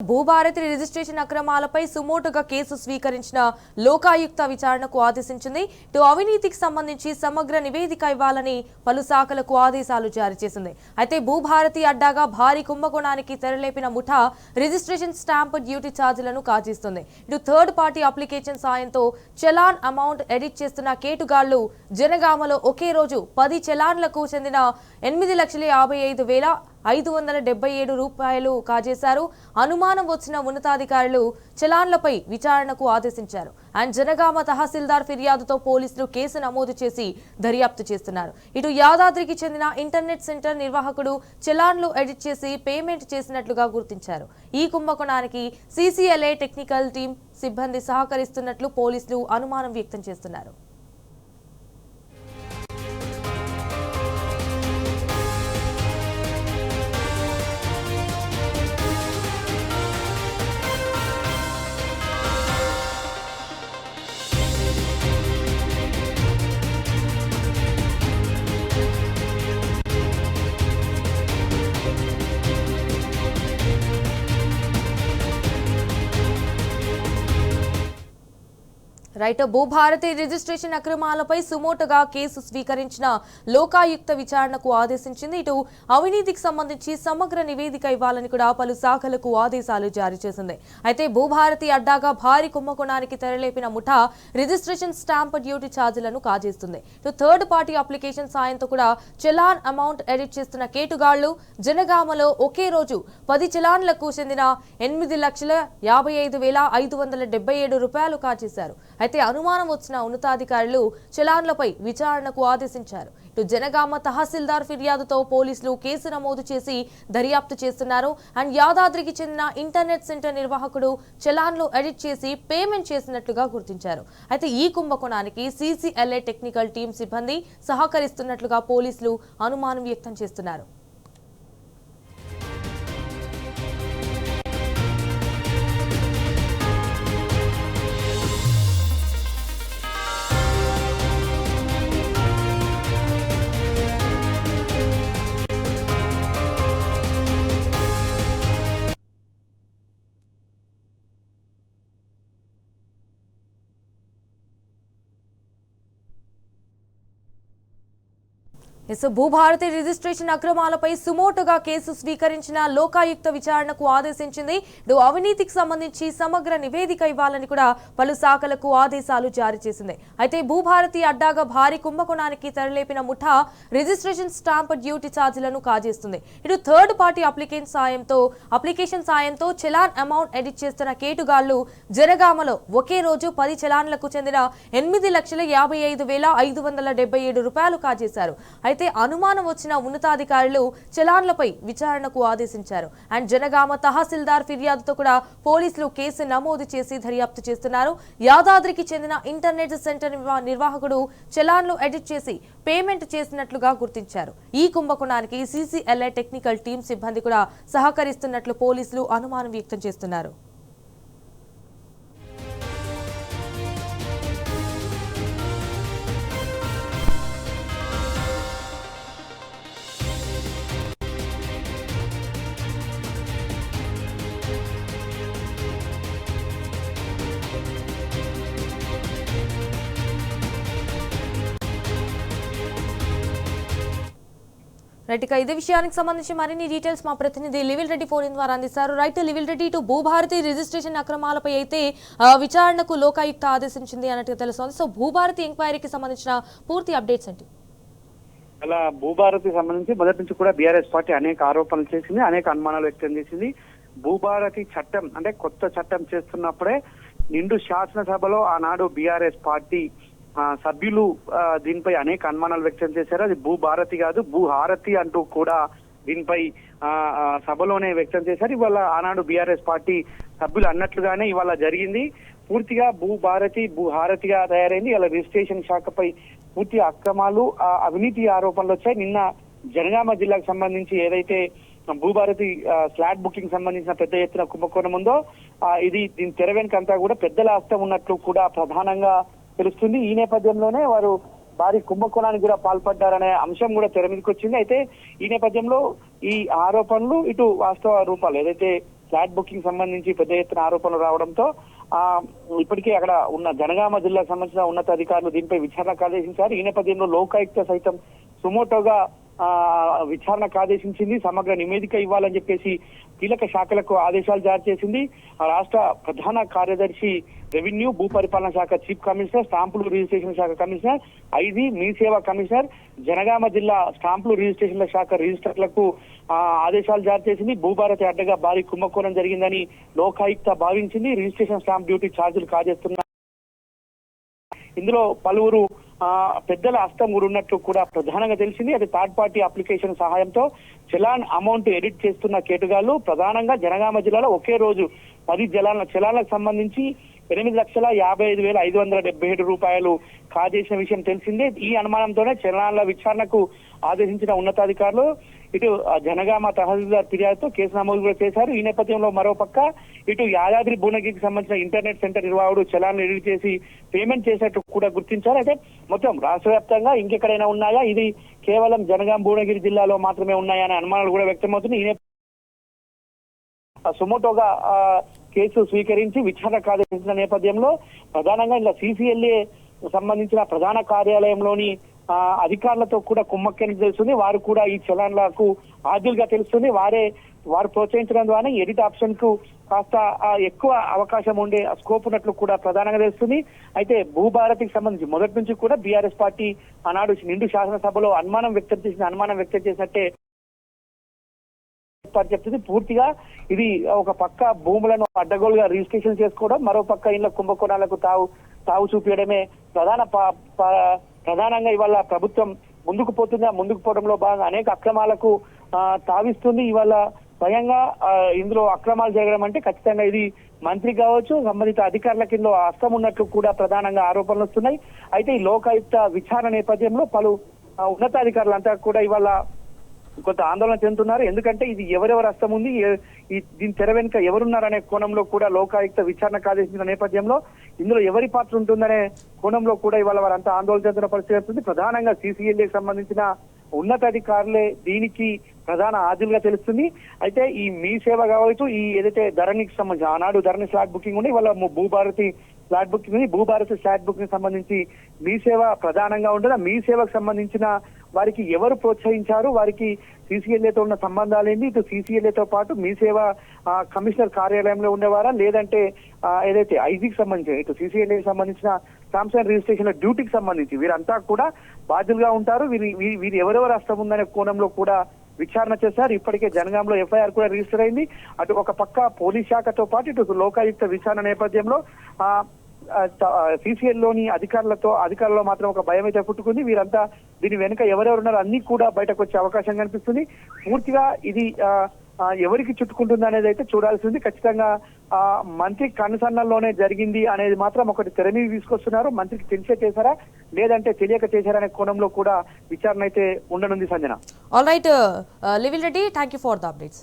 Bhubharati registration అక్రమాలపై సుమోటుగా case స్వీకరించిన లోకాయుక్త విచారణకు ఆదేశించింది. ఇటు అవినీతికి సంబంధించి సమగ్ర నివేదిక ఇవ్వాలని పలు శాఖలకు ఆదేశాలు జారీ చేసింది. అయితే భూభారతి అడ్డాగా భారీ కుంభకోణానికి తెరలేపిన ముఠా రిజిస్ట్రేషన్ స్టాంప్ డ్యూటీ ఛార్జీలను కాజేస్తుంది. ఇటు థర్డ్ పార్టీ అప్లికేషన్ సాయంతో చలాన్ అమౌంట్ ఎడిట్ చేస్తున్న కేటుగాళ్లు జనగామలో ఒకే రోజు 10 చలాన్లకు చెందిన 8,55,577 రూపాయలు కాజేశారు. అనుమానం వచ్చిన ఉన్నతాధికారులు చలాన్లపై విచారణకు ఆదేశించారు. అండ్ జనగామ తహసీల్దార్ ఫిర్యాదుతో పోలీసులు కేసు నమోదు చేసి దర్యాప్తు చేస్తున్నారు. ఇటు యాదాద్రికి చెందిన ఇంటర్నెట్ సెంటర్ నిర్వాహకుడు చలాన్లు ఎడిట్ చేసి పేమెంట్ చేసినట్లుగా గుర్తించారు. ఈ కుంభకోణానికి CCLA టెక్నికల్ టీం సిబ్బంది సహకరిస్తున్నట్లు పోలీసులు అనుమానం వ్యక్తం చేస్తున్నారు. రైట్, భూభారతి రిజిస్ట్రేషన్ అక్రమాలపై సుమోటుగా కేసు స్వీకరించిన లోకాయుక్త విచారణకు ఆదేశించింది. ఇటు అవినీతికి సంబంధించి సమగ్ర నివేదిక ఇవ్వాలని కూడా పలు శాఖలకు ఆదేశాలు జారీ చేసింది. అయితే భూభారతి అడ్డాగా భారీ కుంభకోణానికి తెరలేపిన ముఠా రిజిస్ట్రేషన్ స్టాంప్ డ్యూటీ ఛార్జీలను కాజేస్తుంది. ఇటు థర్డ్ పార్టీ అప్లికేషన్ సాయంతో కూడా చలాన్ అమౌంట్ ఎడిట్ చేస్తున్న కేటుగాళ్లు జనగామలో ఒకే రోజు 10 చలాన్లకు చెందిన 8,55,577 రూపాయలు కాజేశారు. అయితే అనుమానం వచ్చిన ఉన్నతాధికారులు చలాన్లపై విచారణకు ఆదేశించారు. ఇటు జనగామ తహసీల్దార్ ఫిర్యాదుతో పోలీసులు కేసు నమోదు చేసి దర్యాప్తు చేస్తున్నారు. అండ్ యాదాద్రికి చెందిన ఇంటర్నెట్ సెంటర్ నిర్వాహకుడు చలాన్లు ఎడిట్ చేసి పేమెంట్ చేసినట్లుగా గుర్తించారు. అయితే ఈ కుంభకోణానికి CCLA టెక్నికల్ టీం సిబ్బంది సహకరిస్తున్నట్లుగా పోలీసులు అనుమానం వ్యక్తం చేస్తున్నారు. భూభారతి రిజిస్ట్రేషన్ అక్రమాలపై సుమోటుగా కేసు స్వీకరించిన లోకాయుక్త విచారణకు ఆదేశించింది. ఇటు అవినీతికి సంబంధించి సమగ్ర నివేదిక ఇవ్వాలని కూడా పలు శాఖలకు ఆదేశాలు జారీ చేసింది. అయితే భూభారతి అడ్డాగా భారీ కుంభకోణానికి తెరలేపిన ముఠా రిజిస్ట్రేషన్ స్టాంప్ డ్యూటీ ఛార్జీలను కాజేస్తుంది. ఇటు థర్డ్ పార్టీ అప్లికేషన్ సాయంతో చలాన్ అమౌంట్ ఎడిట్ చేస్తున్న కేటుగాళ్లు జనగామలో ఒకే రోజు 10 చలాన్లకు చెందిన 8,55,577 రూపాయలు కాజేశారు. అయితే అనుమానం వచ్చిన ఉన్నతాధికారులు చలాన్లపై విచారణకు ఆదేశించారు. అండ్ జనగామ తహసీల్దార్ ఫిర్యాదుతో కూడా పోలీసులు కేసు నమోదు చేసి దర్యాప్తు చేస్తున్నారు. యాదాద్రికి చెందిన ఇంటర్నెట్ సెంటర్ నిర్వాహకుడు చలాన్లు ఎడిట్ చేసి పేమెంట్ చేసినట్లుగా గుర్తించారు. ఈ కుంభకోణానికి CCLA టెక్నికల్ టీం సిబ్బంది కూడా సహకరిస్తున్నట్లు పోలీసులు అనుమానం వ్యక్తం చేస్తున్నారు. రైట్, ఇక ఇదే విషయానికి సంబంధించి మరిన్ని డీటెయిల్స్ మా ప్రతినిధి లివిల్ రెడ్డి ఫోన్ ద్వారా అందిస్తారు. రైట్ లివిల్ రెడ్డి, ఇటు భూభారతి రిజిస్ట్రేషన్ అక్రమాలపై అయితే విచారణకు లోకాయుక్త ఆదేశించింది అన్నట్టుగా తెలుస్తోంది. సో భూభారతి ఎంక్వైరీకి సంబంధించిన పూర్తి అప్డేట్స్ ఏంటి? అలా భూభారతి సంబంధించి మొదటి నుంచి కూడా బీఆర్ఎస్ పార్టీ అనేక ఆరోపణలు చేసింది, అనేక అనుమానాలు వ్యక్తం చేసింది. భూభారతి చట్టం అంటే కొత్త చట్టం చేస్తున్నప్పుడే నిండు శాసనసభలో ఆనాడు బీఆర్ఎస్ పార్టీ సభ్యులు దీనిపై అనేక అనుమానాలు వ్యక్తం చేశారు. అది భూభారతి కాదు, భూహారతి అంటూ కూడా దీనిపై సభలోనే వ్యక్తం చేశారు. ఇవాళ ఆనాడు బీఆర్ఎస్ పార్టీ సభ్యులు అన్నట్లుగానే ఇవాళ జరిగింది. పూర్తిగా భూభారతి భూహారతిగా తయారైంది. ఇలా రిజిస్ట్రేషన్ శాఖపై పూర్తి అక్రమాలు, అవినీతి ఆరోపణలు వచ్చాయి. నిన్న జనగామ జిల్లాకు సంబంధించి ఏదైతే భూభారతి ఫ్లాట్ బుకింగ్ సంబంధించిన పెద్ద ఎత్తున కుంభకోణం ఉందో దీని తెర వెనుకంతా కూడా పెద్దల హస్తం ఉన్నట్లు కూడా ప్రధానంగా తెలుస్తుంది. ఈ నేపథ్యంలోనే వారు భారీ కుంభకోణానికి కూడా పాల్పడ్డారనే అంశం కూడా తెర మీదకి వచ్చింది. అయితే ఈ నేపథ్యంలో ఈ ఆరోపణలు ఇటు వాస్తవ రూపాలు ఏదైతే ఫ్లాట్ బుకింగ్ సంబంధించి పెద్ద ఎత్తున ఆరోపణలు రావడంతో ఇప్పటికే అక్కడ ఉన్న జనగామ జిల్లాకు సంబంధించిన ఉన్నతాధికారులు దీనిపై విచారణకు ఆదేశించారు. ఈ నేపథ్యంలో లోకాయుక్త సైతం సుమోటోగా విచారణకు ఆదేశించింది. సమగ్ర నివేదిక ఇవ్వాలని చెప్పేసి కీలక శాఖలకు ఆదేశాలు జారీ చేసింది. రాష్ట్ర ప్రధాన కార్యదర్శి రెవెన్యూ భూ పరిపాలన శాఖ చీఫ్ కమిషనర్, స్టాంపులు రిజిస్ట్రేషన్ శాఖ కమిషనర్, ఐజీ మీ సేవా కమిషనర్, జనగామ జిల్లా స్టాంపులు రిజిస్ట్రేషన్ల శాఖ రిజిస్టర్లకు ఆదేశాలు జారీ చేసింది. భూభారతి అడ్డగా భారీ కుంభకోణం జరిగిందని లోకాయుక్త భావించింది. రిజిస్ట్రేషన్ స్టాంప్ డ్యూటీ ఛార్జీలు కాజేస్తున్న ఇందులో పలువురు పెద్దల హస్తం కూడా ఉన్నట్లు కూడా ప్రధానంగా తెలిసింది. అది థర్డ్ పార్టీ అప్లికేషన్ సహాయంతో చలాన్ అమౌంట్ ఎడిట్ చేస్తున్న కేటుగాళ్లు ప్రధానంగా జనగామ జిల్లాలో ఒకే రోజు 10 చలాన్లకు సంబంధించి 8,55,577 రూపాయలు కాజేసిన విషయం తెలిసిందే. ఈ అనుమానంతోనే చలాన్ల విచారణకు ఆదేశించిన ఉన్నతాధికారులు ఇటు జనగామ తహసీల్దార్ ఫిర్యాదుతో కేసు నమోదు కూడా చేశారు. ఈ నేపథ్యంలో మరోపక్క ఇటు యాదాద్రి భువనగిరికి సంబంధించిన ఇంటర్నెట్ సెంటర్ నిర్వాహకుడు చలాన్లు ఎడిట్ చేసి పేమెంట్ చేసినట్టు కూడా గుర్తించారు. అయితే మొత్తం రాష్ట్ర వ్యాప్తంగా ఇంకెక్కడైనా ఉన్నాయా, ఇది కేవలం జనగామ భువనగిరి జిల్లాలో మాత్రమే ఉన్నాయా అనే అనుమానాలు కూడా వ్యక్తమవుతున్నాయి. సుమోటోగా కేసు స్వీకరించి విచారణకు ఆదేశించిన నేపథ్యంలో ప్రధానంగా ఇలా సిసిఎల్ఏ సంబంధించిన ప్రధాన కార్యాలయంలోని అధికారులతో కూడా కుమ్మక్కని తెలుస్తుంది. వారు కూడా ఈ చలాన్లకు ఆద్యులుగా తెలుస్తుంది. వారు ప్రోత్సహించడం ద్వారా ఎడిట్ ఆప్షన్ కు కాస్త ఎక్కువ అవకాశం ఉండే స్కోప్ ఉన్నట్లు కూడా ప్రధానంగా తెలుస్తుంది. అయితే భూభారతికి సంబంధించి మొదటి నుంచి కూడా బీఆర్ఎస్ పార్టీ ఆనాడు నిండు శాసనసభలో అనుమానం వ్యక్తం చేసినట్టే చెప్తుంది. పూర్తిగా ఇది ఒక పక్క భూములను అడ్డగోలుగా రిజిస్ట్రేషన్ చేసుకోవడం, మరో పక్క ఇళ్ల కుంభకోణాలకు తావు చూపించడమే ప్రధానంగా ఇవాళ ప్రభుత్వం ముందుకు పోవడంలో భాగంగా అనేక అక్రమాలకు తావిస్తుంది. ఇవాళ స్వయంగా ఇందులో అక్రమాలు జరగడం అంటే ఖచ్చితంగా ఇది మంత్రి కావచ్చు, సంబంధిత అధికారుల కింద హస్తం ఉన్నట్లు కూడా ప్రధానంగా ఆరోపణలు వస్తున్నాయి. అయితే ఈ లోకాయుక్త విచారణ నేపథ్యంలో పలు ఉన్నతాధికారులంతా కూడా ఇవాళ కొంత ఆందోళన చెందుతున్నారు. ఎందుకంటే ఇది ఎవరెవరు హస్తం ఉంది, దీని తెర వెనుక ఎవరున్నారనే కోణంలో కూడా లోకాయుక్త విచారణకు ఆదేశించిన నేపథ్యంలో ఇందులో ఎవరి పాత్ర ఉంటుందనే కోణంలో కూడా ఇవాళ వారంతా ఆందోళన చెందుతున్న పరిస్థితి వస్తుంది. ప్రధానంగా సిసిఎల్ఏకి సంబంధించిన ఉన్నతాధికారులే దీనికి ప్రధాన ఆద్యులుగా తెలుస్తుంది. అయితే ఈ మీ సేవ కావచ్చు, ఈ ఏదైతే ధరణికి సంబంధించి ఆనాడు ధరణి ఫ్లాట్ బుకింగ్ ఉంది, ఇవాళ భూభారతి ఫ్లాట్ బుకింగ్ ఉంది. భూభారతి ఫ్లాట్ బుకింగ్ సంబంధించి మీ సేవ ప్రధానంగా ఉంటుంది. మీ సేవకు సంబంధించిన వారికి ఎవరు ప్రోత్సహించారు, వారికి సిసిఎల్ఏతో ఉన్న సంబంధాలు ఏంటి, ఇటు సిసిఎల్ఏతో పాటు మీ సేవ కమిషనర్ కార్యాలయంలో ఉండేవారా, లేదంటే ఏదైతే ఐజీకి సంబంధించి ఇటు సిసిఎల్ఏకి సంబంధించిన సామ్సంగ్ రిజిస్ట్రేషన్ డ్యూటీకి సంబంధించి వీరంతా కూడా బాధ్యులుగా ఉంటారు. వీరు ఎవరెవరు హస్తం ఉందనే కోణంలో కూడా విచారణ చేశారు. ఇప్పటికే జనగాంలో ఎఫ్ఐఆర్ కూడా రిజిస్టర్ అయింది. అటు ఒక పక్క పోలీస్ శాఖతో పాటు ఇటు లోకాయుక్త విచారణ నేపథ్యంలో సిసిఎల్లోని అధికారులలో మాత్రం ఒక భయం అయితే పుట్టుకుంది. వీరంతా దీని వెనుక ఎవరెవరు ఉన్నారో అన్ని కూడా బయటకు వచ్చే అవకాశం కనిపిస్తుంది. పూర్తిగా ఇది ఎవరికి చుట్టుకుంటుంది అనేది అయితే చూడాల్సింది. ఖచ్చితంగా మంత్రి కనుసన్నల్లోనే జరిగింది అనేది మాత్రం ఒకటి తెర మీద తీసుకొస్తున్నారు. మంత్రికి తెలిసే చేశారా లేదంటే తెలియక చేశారా అనే కోణంలో కూడా విచారణ అయితే ఉండనుంది. సంజన. ఆల్ రైట్ లివిల్ Reddy, thank you for the updates.